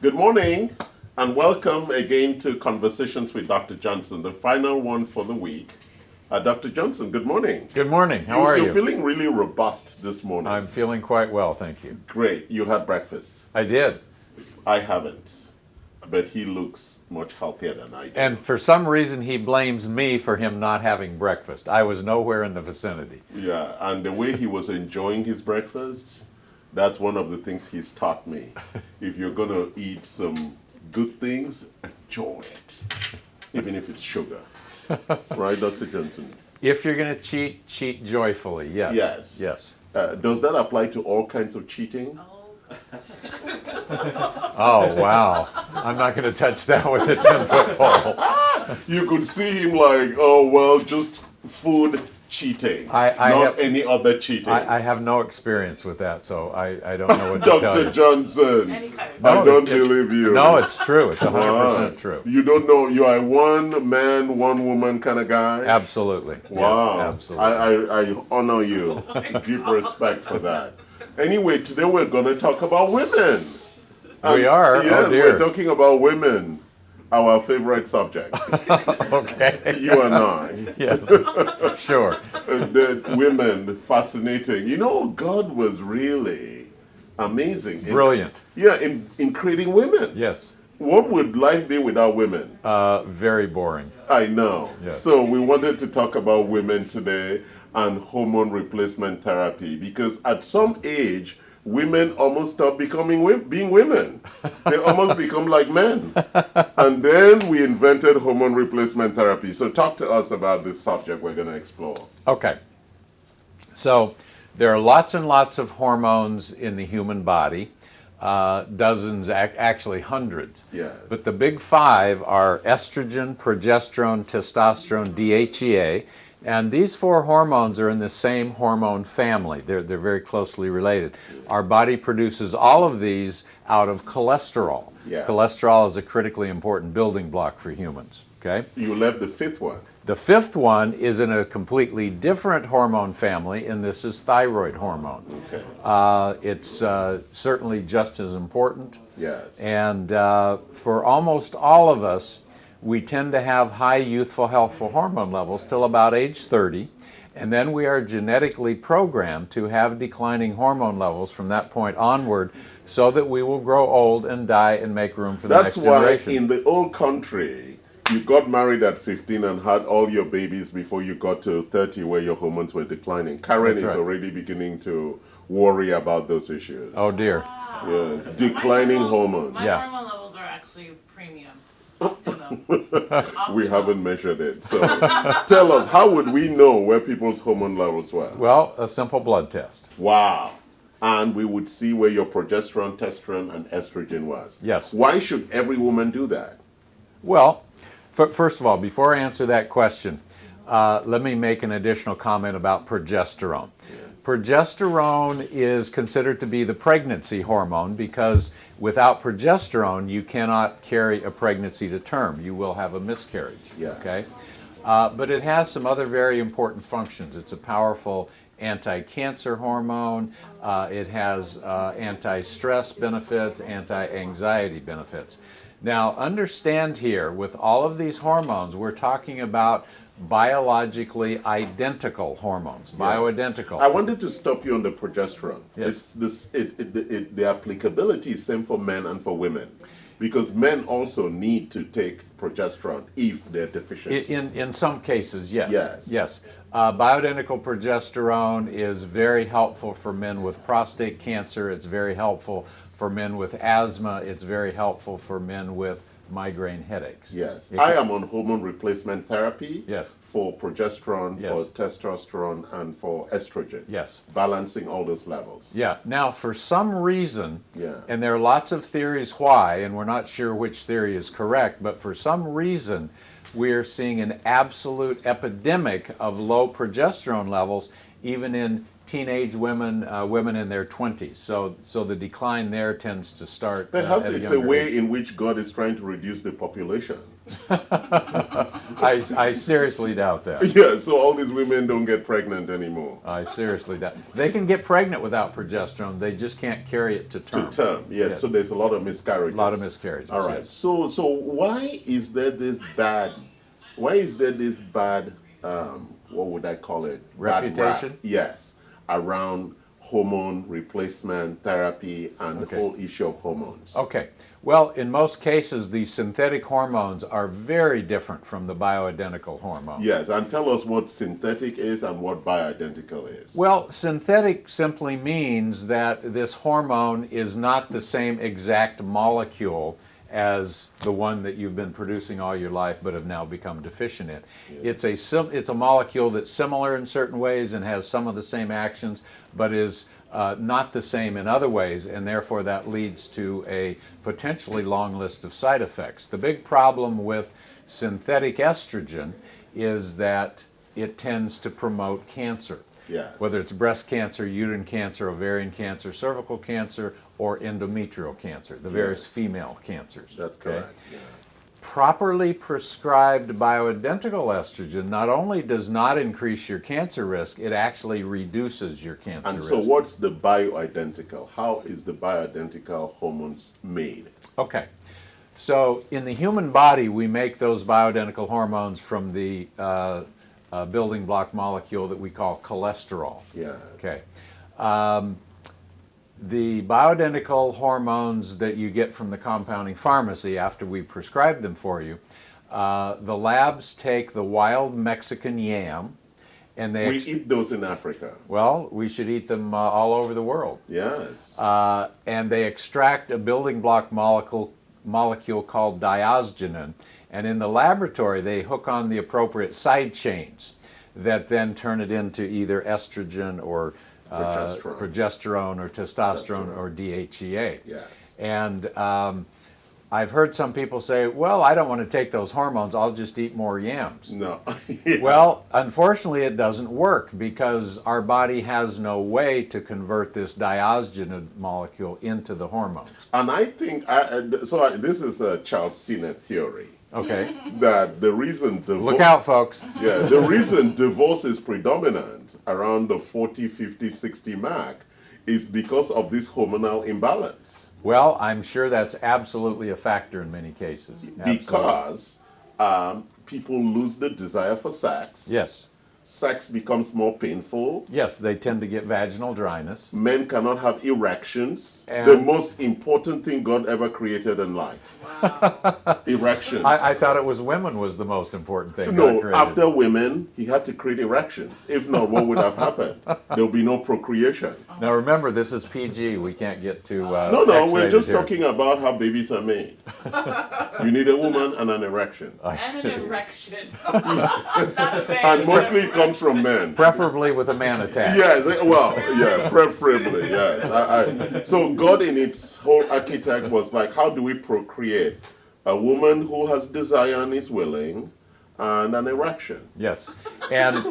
Good morning, and welcome again to Conversations with Dr. Johnson, the final one for the week. Dr. Johnson, good morning. Good morning. How are you? You're feeling really robust this morning. I'm feeling quite well, thank you. Great. You had breakfast. I did. I haven't, but he looks much healthier than I do. And for some reason, he blames me for him not having breakfast. I was nowhere in the vicinity. Yeah, and the way he was enjoying his breakfast, that's one of the things he's taught me. If you're going to eat some good things, enjoy it, even if it's sugar. Right, Dr. Johnson? If you're going to cheat, cheat joyfully. Yes. Yes. Yes. Does that apply to all kinds of cheating? Oh, wow. I'm not going to touch that with a 10-foot pole. You could see him like, oh, well, just food cheating, not any other cheating. I have no experience with that, so I don't know what to tell Dr. you. Johnson, Any kind of I don't believe you. No, it's true. It's 100% true. You don't know, you are a one man, one woman kind of guy? Absolutely. Wow. Yes, absolutely. I honor you. Deep respect for that. Anyway, today we're going to talk about women. We are? Yes, Oh, dear. we're talking about women, our favorite subject. Okay. You and I. Yes. Sure. The women, fascinating. You know, God was really amazing. Brilliant. In creating women. Yes. What would life be without women? Very boring. I know. Yes. So we wanted to talk about women today and hormone replacement therapy, because at some age, women almost stop being women. They almost become like men. And then we invented hormone replacement therapy. So talk to us about this subject we're going to explore. Okay. So there are lots and lots of hormones in the human body, dozens, actually hundreds. Yes. But the big five are estrogen, progesterone, testosterone, DHEA. And these four hormones are in the same hormone family. They're very closely related. Our body produces all of these out of cholesterol. Yeah. Cholesterol is a critically important building block for humans. Okay? You left the fifth one. The fifth one is in a completely different hormone family, and this is thyroid hormone. Okay. It's certainly just as important. Yes. And for almost all of us, we tend to have high youthful healthful hormone levels till about age 30, and then we are genetically programmed to have declining hormone levels from that point onward, so that we will grow old and die and make room for the next generation. That's why in the old country, you got married at 15 and had all your babies before you got to 30, where your hormones were declining. Karen is already beginning to worry about those issues. Oh dear. Yes, declining hormones. My hormone levels are actually premium. Optimum. We haven't measured it. So tell us, how would we know where people's hormone levels were? Well, a simple blood test. Wow. And we would see where your progesterone, testosterone, and estrogen was. Yes. Why should every woman do that? Well, first of all, before I answer that question, let me make an additional comment about progesterone. Progesterone is considered to be the pregnancy hormone because without progesterone, you cannot carry a pregnancy to term. You will have a miscarriage. Yeah. Okay? But it has some other very important functions. It's a powerful anti-cancer hormone. It has anti-stress benefits, anti-anxiety benefits. Now, understand here, with all of these hormones, we're talking about biologically identical hormones, bioidentical. I wanted to stop you on the progesterone. Yes. The applicability is same for men and for women, because men also need to take progesterone if they're deficient. In some cases, yes. Yes. Yes. Bioidentical progesterone is very helpful for men with prostate cancer. It's very helpful for men with asthma. It's very helpful for men with migraine headaches. Yes. I am on hormone replacement therapy. Yes. For progesterone, Yes. for testosterone, and for estrogen. Yes. Balancing all those levels. Yeah. Now, for some reason, Yeah. and there are lots of theories why, and we're not sure which theory is correct, but for some reason, we are seeing an absolute epidemic of low progesterone levels, even in teenage women, women in their 20s. So the decline there tends to start Perhaps at a it's a younger way age. in which God is trying to reduce the population. I seriously doubt that. Yeah, so all these women don't get pregnant anymore. I seriously doubt. They can get pregnant without progesterone. They just can't carry it to term. To term, yeah. Yeah. So there's a lot of miscarriages. A lot of miscarriages. All right. Yes. So why is there this bad? Why is there this bad? What would I call it? Bad Reputation? rap, yes, around hormone replacement therapy and the whole issue of hormones. Okay. Well, in most cases, the synthetic hormones are very different from the bioidentical hormones. Yes, and tell us what synthetic is and what bioidentical is. Well, synthetic simply means that this hormone is not the same exact molecule as the one that you've been producing all your life but have now become deficient in. Yeah. It's a molecule that's similar in certain ways and has some of the same actions, but is not the same in other ways, and therefore that leads to a potentially long list of side effects. The big problem with synthetic estrogen is that it tends to promote cancer. Yes. Whether it's breast cancer, uterine cancer, ovarian cancer, cervical cancer, or endometrial cancer, the various female cancers. That's correct. Okay? Yeah. Properly prescribed bioidentical estrogen not only does not increase your cancer risk, it actually reduces your cancer risk. And so what's the bioidentical? How is the bioidentical hormones made? Okay. So in the human body, we make those bioidentical hormones from the building block molecule that we call cholesterol. Yeah. Okay. The bioidentical hormones that you get from the compounding pharmacy after we prescribe them for you, the labs take the wild Mexican yam and they... We eat those in Africa. Well, we should eat them all over the world. Yes. And they extract a building block molecule called diosgenin, and in the laboratory they hook on the appropriate side chains that then turn it into either estrogen or progesterone or testosterone or DHEA. Yes. And I've heard some people say, well, I don't want to take those hormones, I'll just eat more yams. No. Yeah. Well, unfortunately, it doesn't work because our body has no way to convert this diosgenin molecule into the hormones. And I think, this is a Charles Sinnett theory. Okay? That the reason Look out, folks. Yeah, the reason divorce is predominant around the 40, 50, 60 mark is because of this hormonal imbalance. Well, I'm sure that's absolutely a factor in many cases. Absolutely. Because people lose the desire for sex. Yes. Sex becomes more painful. Yes, they tend to get vaginal dryness. Men cannot have erections. And the most important thing God ever created in life. Wow. Erections. I thought it was women was the most important thing God No, created. after women, he had to create erections. If not, what would have happened? There'll be no procreation. Now remember, this is PG. We can't get to No, we're just here. talking about how babies are made. You need a woman and an erection. And an erection. Not a man. And mostly it comes from men. Preferably with a man attached. Yes, well, yeah, preferably, yes. So God in its whole architect was like, how do we procreate? A woman who has desire and is willing, and an erection. Yes. And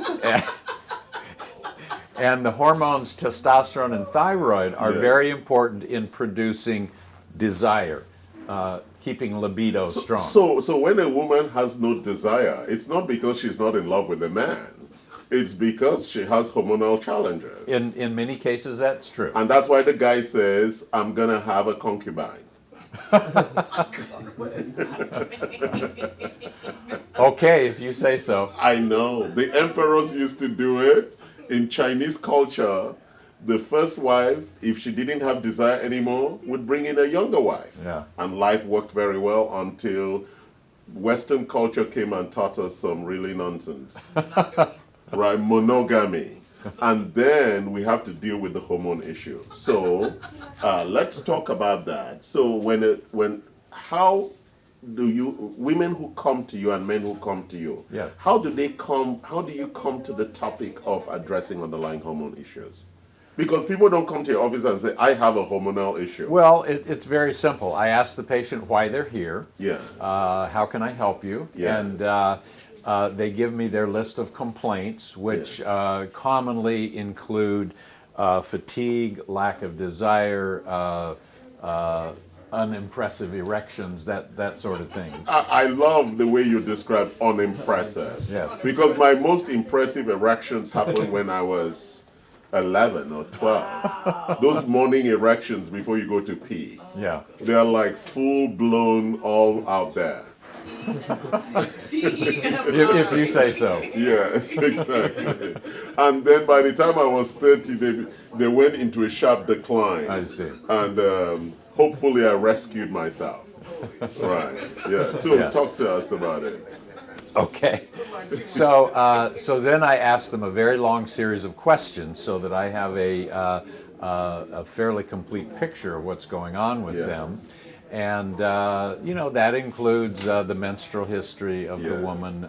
the hormones testosterone and thyroid are very important in producing desire, keeping libido strong. So when a woman has no desire, it's not because she's not in love with a man. It's because she has hormonal challenges. In many cases, that's true. And that's why the guy says, I'm going to have a concubine. Okay, if you say so. I know. The emperors used to do it. In Chinese culture, the first wife, if she didn't have desire anymore, would bring in a younger wife. Yeah. And life worked very well until Western culture came and taught us some really nonsense. Right, monogamy. And then we have to deal with the hormone issue. So let's talk about that. So how do women who come to you and men who come to you, yes, how do you come to the topic of addressing underlying hormone issues? Because people don't come to your office and say, I have a hormonal issue. Well, it's very simple. I ask the patient why they're here. Yeah. How can I help you? Yeah. And they give me their list of complaints, which commonly include fatigue, lack of desire, unimpressive erections, that sort of thing. I love the way you describe unimpressive. Yes. Because my most impressive erections happened when I was 11 or 12. Those morning erections before you go to pee. Yeah. They're like full blown, all out there. If you say so. Yes, exactly. And then by the time I was 30, they went into a sharp decline. I see. And hopefully I rescued myself. Right, yeah. So Yeah. talk to us about it. Okay. So then I asked them a very long series of questions so that I have a fairly complete picture of what's going on with Yes. them. And, that includes the menstrual history of the Yes. woman,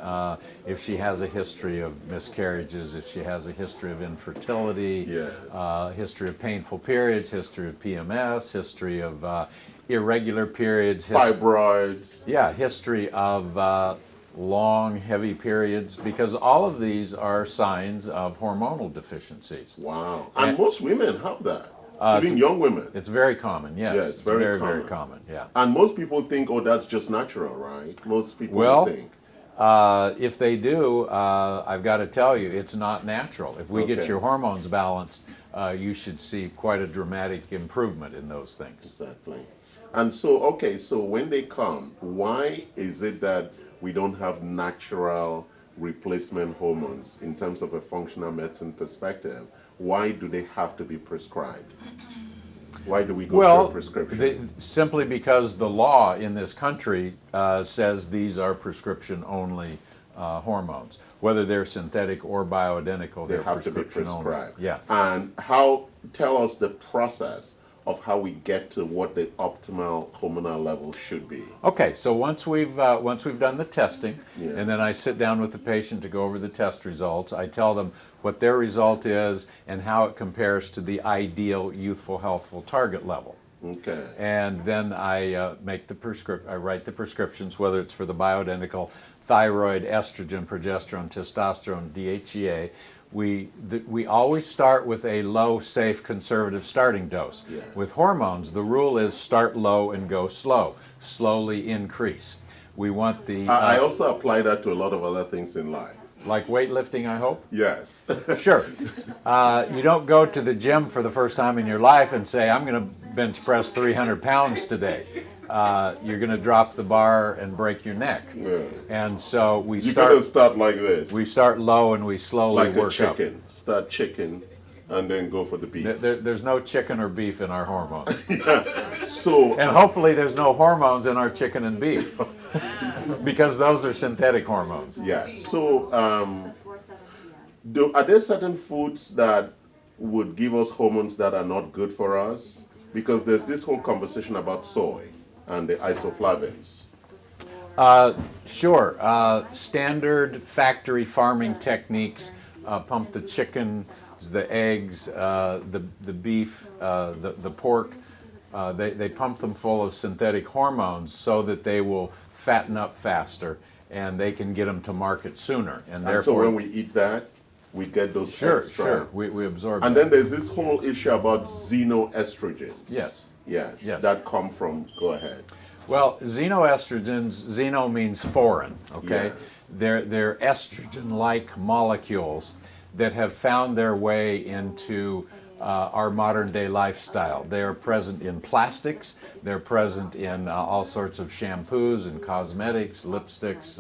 if she has a history of miscarriages, if she has a history of infertility, Yes. History of painful periods, history of PMS, history of irregular periods, Fibroids. yeah, history of long, heavy periods, because all of these are signs of hormonal deficiencies. Wow. And most women have that. Even young women. It's very common, yes. Yeah, it's very very common. common, yeah. And most people think, oh, that's just natural, right? Most people Well, think. If they do, I've got to tell you, it's not natural. If we get Okay. your hormones balanced, you should see quite a dramatic improvement in those things. Exactly. And so when they come, why is it that we don't have natural replacement hormones in terms of a functional medicine perspective? Why do they have to be prescribed? Why do we go through a prescription? Simply because the law in this country says these are prescription-only hormones. Whether they're synthetic or bioidentical, They they're have to be prescription-only. prescribed. Yeah. And tell us the process of how we get to what the optimal hormonal level should be. Okay, so once we've done the testing, Yeah. and then I sit down with the patient to go over the test results, I tell them what their result is and how it compares to the ideal youthful, healthful target level. Okay. And then I I write the prescriptions, whether it's for the bioidentical thyroid, estrogen, progesterone, testosterone, DHEA. We always start with a low, safe, conservative starting dose. Yes. With hormones, the rule is start low and go slow. Slowly increase. We want the I also apply that to a lot of other things in life. like weightlifting, I hope. Yes. Sure. You don't go to the gym for the first time in your life and say, I'm going to bench press 300 pounds today. You're going to drop the bar and break your neck. Yeah. And so we You gotta start like this. we start low and we slowly Like a work up. chicken. Start chicken and then go for the beef. There's no chicken or beef in our hormones. So And hopefully there's no hormones in our chicken and beef. Because those are synthetic hormones. yeah. So are there certain foods that would give us hormones that are not good for us? Because there's this whole conversation about soy and the isoflavones. Sure. Standard factory farming techniques pump the chicken, the eggs, the beef, the pork. They pump them full of synthetic hormones so that they will fatten up faster and they can get them to market sooner. And And therefore, so when we eat that, we get those sure, extra. we absorb And that. then there's this whole issue about xenoestrogens. Yes. Yes. Yes. That come from, go ahead. Well, xenoestrogens, xeno means foreign, okay? Yeah. They're estrogen-like molecules that have found their way into our modern day lifestyle. They are present in plastics, they're present in all sorts of shampoos and cosmetics, lipsticks,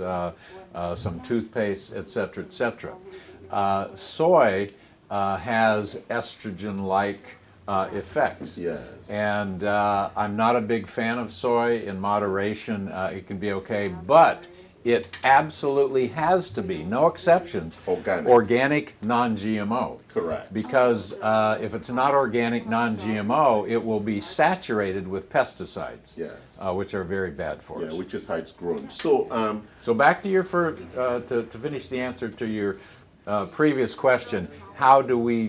some toothpaste, etc., etc. Soy has estrogen-like effects. Yes. And I'm not a big fan of soy. In moderation, it can be okay, but it absolutely has to be, no exceptions, organic non-GMO. Correct. Because if it's not organic non-GMO, it will be saturated with pesticides, Yes. which are very bad for us. Yeah, which is how it's grown. So, So back to your to finish the answer to your previous question, how do we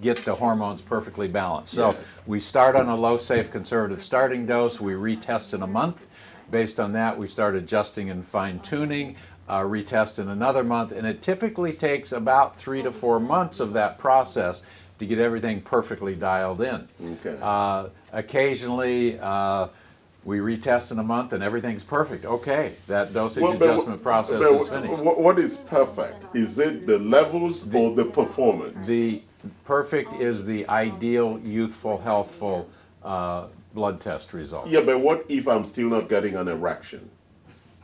get the hormones perfectly balanced? So we start on a low, safe, conservative starting dose. We retest in a month. Based on that, we start adjusting and fine-tuning, retest in another month, and it typically takes about 3 to 4 months of that process to get everything perfectly dialed in. Okay. Occasionally, we retest in a month and everything's perfect. Okay, that dosage Well, but adjustment process but is finished. What is perfect? Is it the levels or the performance? The perfect is the ideal, youthful, healthful blood test result. Yeah, but what if I'm still not getting an erection?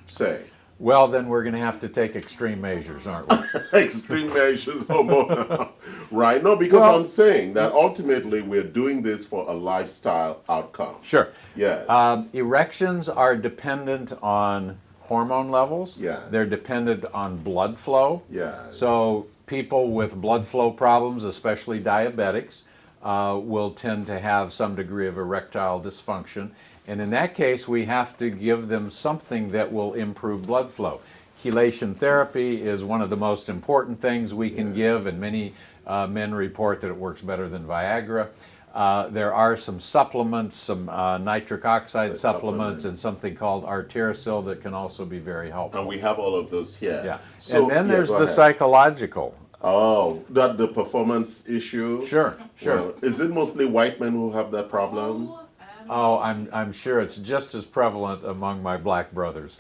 Say. Well, then we're going to have to take extreme measures, aren't we? Extreme measures, hormonal. Right? No, because Well- I'm saying that ultimately we're doing this for a lifestyle outcome. Sure. Yes. Erections are dependent on hormone levels. Yes. They're dependent on blood flow. Yes. So people with blood flow problems, especially diabetics, will tend to have some degree of erectile dysfunction. And in that case, we have to give them something that will improve blood flow. Chelation therapy is one of the most important things we can give, and many men report that it works better than Viagra. There are some supplements, some nitric oxide supplements, and something called arterisol that can also be very helpful. And we have all of those here. Yeah. So, And then yeah, there's go the ahead. psychological. Oh, that the performance issue? Sure, sure. Well, is it mostly white men who have that problem? Oh, I'm sure it's just as prevalent among my black brothers.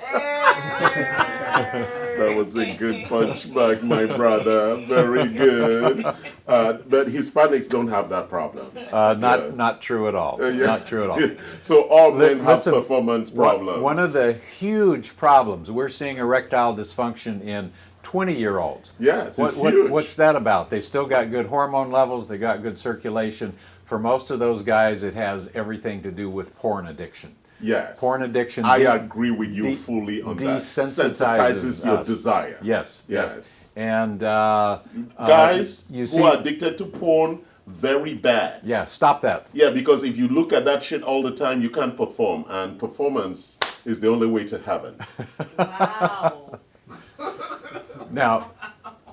That was a good punch back, my brother. Very good. But Hispanics don't have that problem. Not true at all. Yeah. Not true at all. So all men have Listen, performance problems. One of the huge problems, we're seeing erectile dysfunction in 20-year-olds. Yes, it's huge. What's that about? They still got good hormone levels, they got good circulation. For most of those guys, it has everything to do with porn addiction. Yes. Porn addiction. I agree with you fully on that. Desensitizes your us. desire. Yes, yes. Yes. And Guys you who see, are addicted to porn, very bad. yeah, stop that. Yeah, because if you look at that shit all the time, you can't perform. And performance is the only way to heaven. Wow. Now,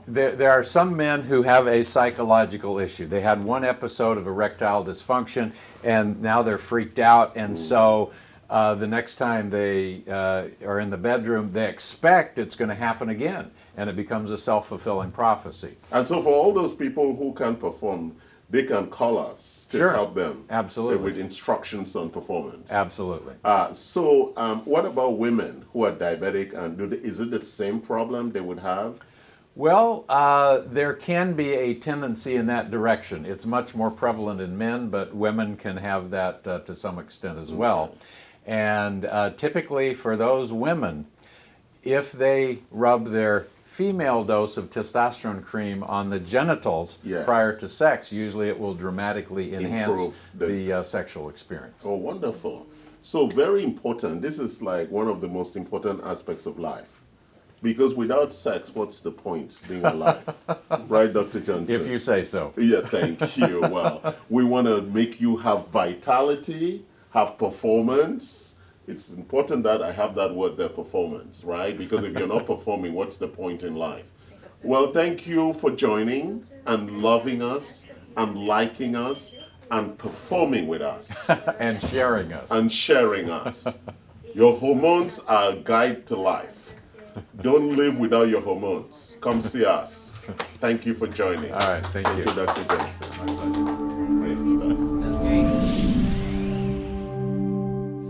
there are some men who have a psychological issue. They had one episode of erectile dysfunction, and now they're freaked out, and so the next time they are in the bedroom, they expect it's going to happen again, and it becomes a self-fulfilling prophecy. And so for all those people who can perform, they can call us to Sure. help them. Absolutely. With instructions on performance. Absolutely. So what about women who are diabetic, and is it the same problem they would have? Well, there can be a tendency in that direction. It's much more prevalent in men, but women can have that to some extent as well. And typically for those women, if they rub their female dose of testosterone cream on the genitals Yes. prior to sex, usually it will dramatically enhance Improve the sexual experience. Oh, wonderful. So very important. This is like one of the most important aspects of life. Because without sex, what's the point being alive? Right, Dr. Johnson? If you say so. Yeah, thank you. Well, we want to make you have vitality, have performance. It's important that I have that word there, performance, right? Because if you're not performing, what's the point in life? Well, thank you for joining and loving us and liking us and performing with us And sharing us. and sharing us. Your hormones are a guide to life. Don't live without your hormones. Come see us. Thank you for joining. All right, thank you. Thank you, Dr. Johnson. My pleasure. Great stuff. That's great.